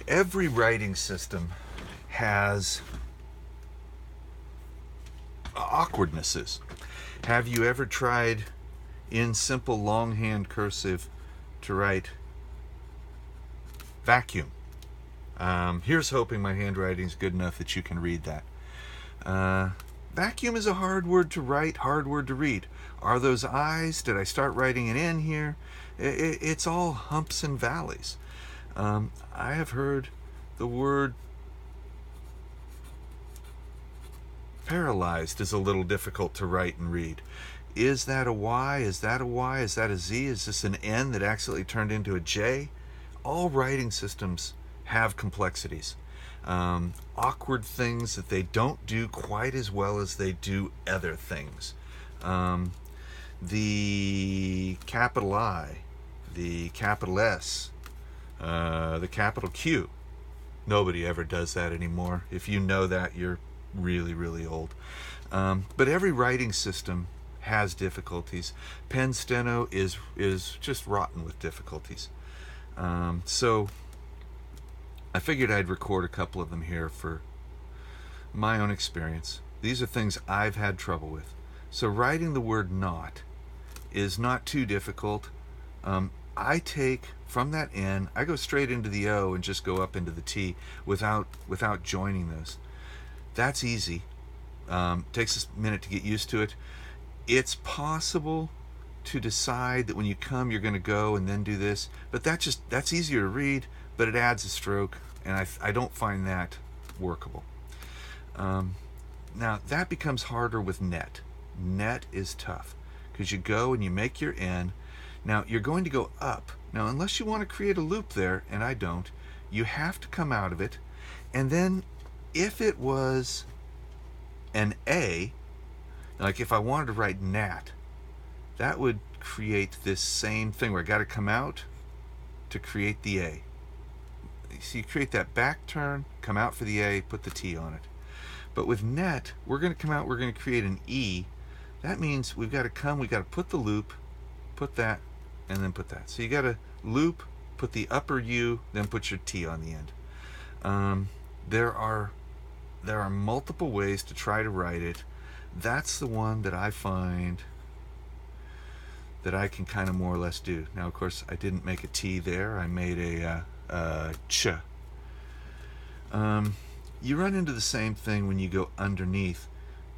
Every writing system has awkwardnesses. Have you ever tried in simple longhand cursive to write vacuum? Here's hoping my handwriting's good enough that you can read that. Vacuum is a hard word to write, hard word to read. Are those I's? Did I start writing it in here? It's all humps and valleys. I have heard the word paralyzed is a little difficult to write and read. Is that a Y? Is that a Y? Is that a Z? Is this an N that accidentally turned into a J? All writing systems have complexities. Awkward things that they don't do quite as well as they do other things. The capital I, the capital S, the capital Q. Nobody ever does that anymore. If you know that, you're really, really old. But every writing system has difficulties. Pen Steno is just rotten with difficulties. So I figured I'd record a couple of them here for my own experience. These are things I've had trouble with. So writing the word not is not too difficult. I take from that N, I go straight into the O and just go up into the T without joining those. That's easy. Takes a minute to get used to it. It's possible to decide that when you come you're going to go and then do this, but that's easier to read, but it adds a stroke, and I don't find that workable. Now that becomes harder with net. Net is tough because you go and you make your N. Now you're going to go up. Now unless you want to create a loop there, and I don't, you have to come out of it, and then if it was an A, like if I wanted to write nat, that would create this same thing where I got to come out to create the A. So you create that back turn, come out for the A, put the T on it. But with net, we're going to come out, we're going to create an E. That means we've got to come, we've got to put the loop, put that, and then put that. So you got to loop, put the upper U, then put your T on the end. There are multiple ways to try to write it. That's the one that I find that I can kind of more or less do. Now, of course, I didn't make a T there. I made a ch. You run into the same thing when you go underneath,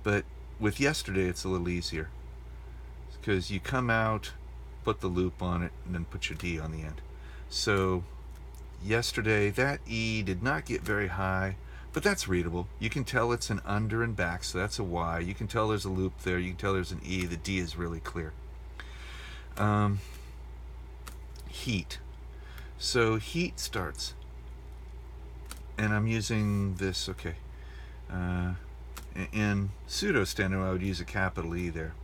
but with yesterday, it's a little easier because you come out, put the loop on it, and then put your D on the end. So yesterday, that E did not get very high, but that's readable. You can tell it's an under and back, so that's a Y. You can tell there's a loop there. You can tell there's an E. The D is really clear. Heat. So heat starts, and I'm using this, okay. In pseudo-steno, I would use a capital E there.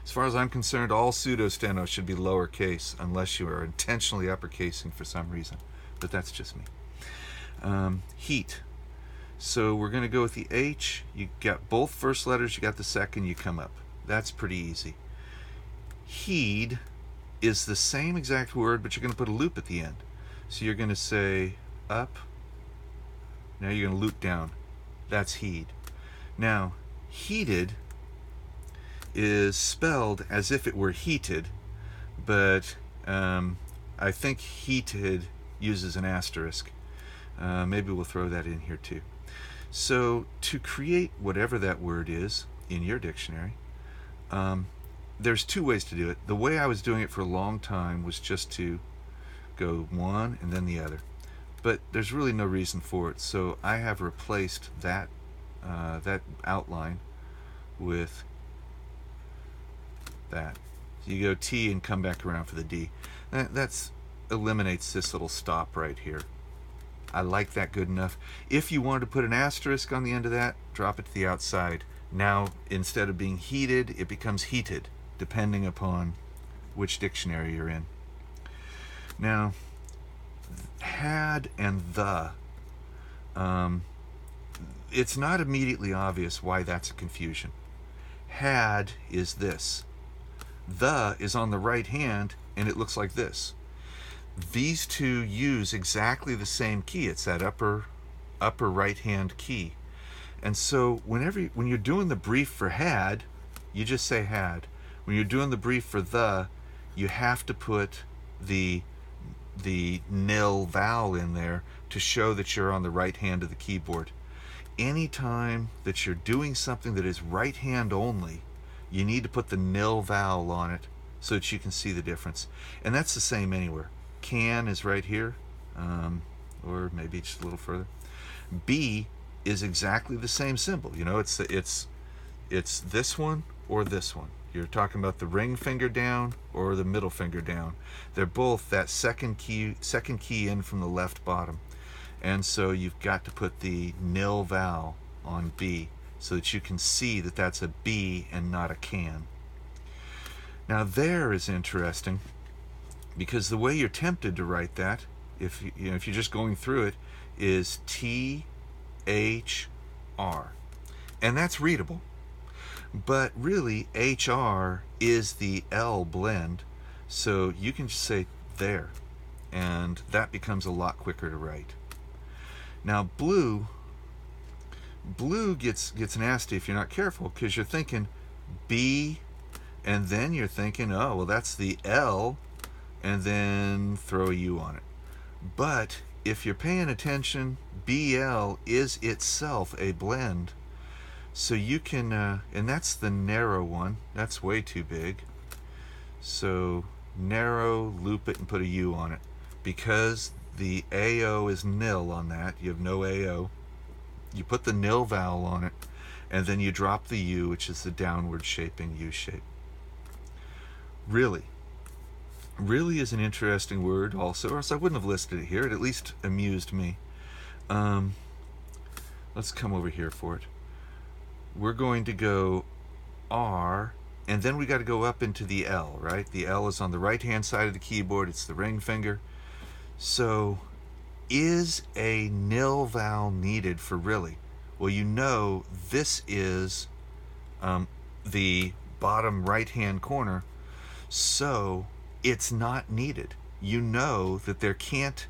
As far as I'm concerned, all pseudo-steno should be lowercase unless you are intentionally uppercasing for some reason, but that's just me. Heat. So we're going to go with the H. You got both first letters, you got the second, you come up. That's pretty easy. Heed is the same exact word, but you're going to put a loop at the end. So you're going to say up. Now you're going to loop down. That's heed. Now, heated is spelled as if it were heated, but I think heated uses an asterisk. Maybe we'll throw that in here too. So to create whatever that word is in your dictionary, there's two ways to do it. The way I was doing it for a long time was just to go one and then the other, but there's really no reason for it. So I have replaced that outline with that. So you go T and come back around for the D. That eliminates this little stop right here. I like that good enough. If you wanted to put an asterisk on the end of that, drop it to the outside. Now, instead of being heated, it becomes heated, depending upon which dictionary you're in. Now, had and the, it's not immediately obvious why that's a confusion. Had is this. The is on the right hand, and it looks like this. these two use exactly the same key. It's that upper right hand key. And so when you're doing the brief for had, you just say had. When you're doing the brief for the, you have to put the nil vowel in there to show that you're on the right hand of the keyboard. Anytime that you're doing something that is right hand only, you need to put the nil vowel on it so that you can see the difference. And that's the same anywhere. Can is right here, or maybe just a little further. B is exactly the same symbol. You know, it's this one or this one. You're talking about the ring finger down or the middle finger down. They're both that second key in from the left bottom. And so you've got to put the nil vowel on B so that you can see that that's a B and not a can. Now there is interesting, because the way you're tempted to write that, if you're just going through it, is T H R, and that's readable. But really, HR is the L blend, so you can just say there, and that becomes a lot quicker to write. Now blue gets nasty if you're not careful, because you're thinking B, and then you're thinking, oh, well, that's the L, and then throw a U on it. But if you're paying attention, BL is itself a blend. So you can, and that's the narrow one. That's way too big. So narrow, loop it, and put a U on it. Because the AO is nil on that, you have no AO. You put the nil vowel on it, and then you drop the U, which is the downward shaping U shape. Really is an interesting word also, or else I wouldn't have listed it here. It at least amused me. Let's come over here for it. We're going to go R, and then we got to go up into the L, right? The L is on the right-hand side of the keyboard. It's the ring finger. So is a nil vowel needed for really? Well, you know this is the bottom right-hand corner, so it's not needed. You know that there can't,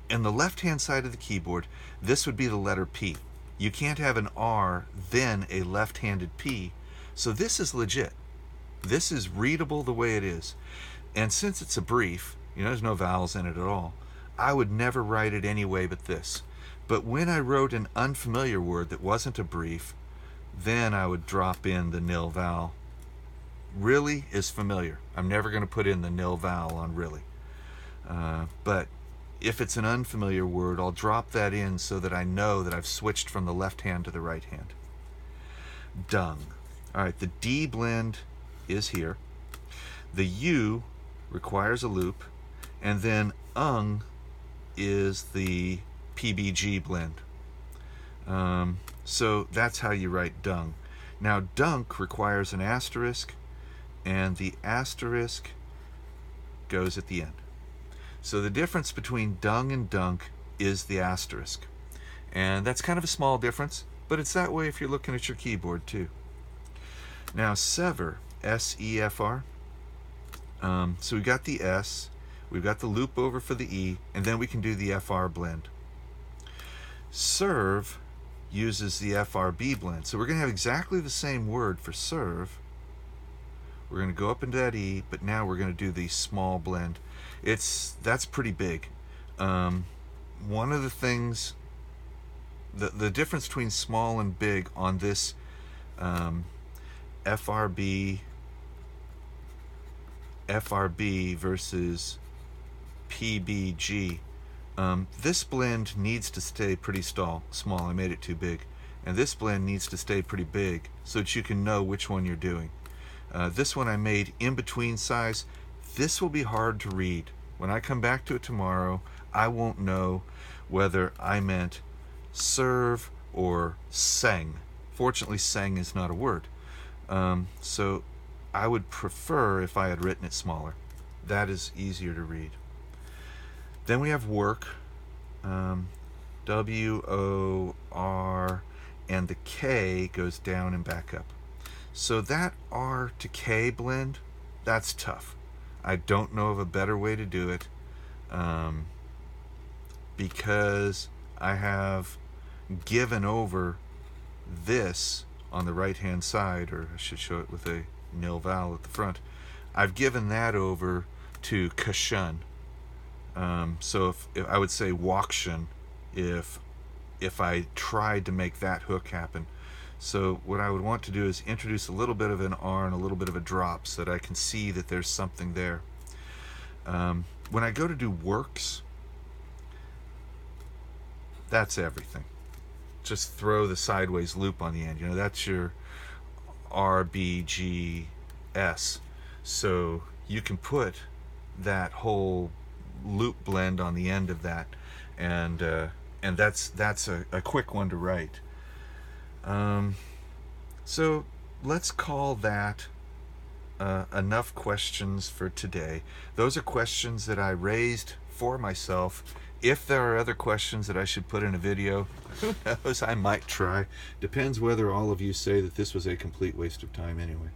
in the left-hand side of the keyboard, this would be the letter P. You can't have an R, then a left-handed P. So this is legit. This is readable the way it is. And since it's a brief, there's no vowels in it at all, I would never write it any way but this. But when I wrote an unfamiliar word that wasn't a brief, then I would drop in the nil vowel. Really is familiar. I'm never going to put in the nil vowel on really. But if it's an unfamiliar word, I'll drop that in so that I know that I've switched from the left hand to the right hand. Dung. All right, the D blend is here. The U requires a loop, and then ung is the PBG blend. So that's how you write dung. Now dunk requires an asterisk, and the asterisk goes at the end. So the difference between dung and dunk is the asterisk. And that's kind of a small difference, but it's that way if you're looking at your keyboard too. Now sever, S-E-F-R. So we've got the S, we've got the loop over for the E, and then we can do the FR blend. Serve uses the FRB blend. So we're going to have exactly the same word for serve. We're going to go up into that E, but now we're going to do the small blend. That's pretty big. One of the things, the difference between small and big on this FRB versus PBG, this blend needs to stay pretty small. I made it too big. And this blend needs to stay pretty big so that you can know which one you're doing. This one I made in between size. This will be hard to read. When I come back to it tomorrow, I won't know whether I meant serve or sang. Fortunately, sang is not a word. So I would prefer if I had written it smaller. That is easier to read. Then we have work, W-O-R, and the K goes down and back up. So that R to K blend, that's tough. I don't know of a better way to do it. because I have given over this on the right hand side, or I should show it with a nil vowel at the front. I've given that over to kashun. So if I would say wakshan if I tried to make that hook happen. So what I would want to do is introduce a little bit of an R and a little bit of a drop so that I can see that there's something there. When I go to do works, that's everything. Just throw the sideways loop on the end. You know, that's your R, B, G, S. So you can put that whole loop blend on the end of that, and that's a quick one to write. So let's call that enough questions for today. Those are questions that I raised for myself. If there are other questions that I should put in a video, who knows, I might try. Depends whether all of you say that this was a complete waste of time anyway.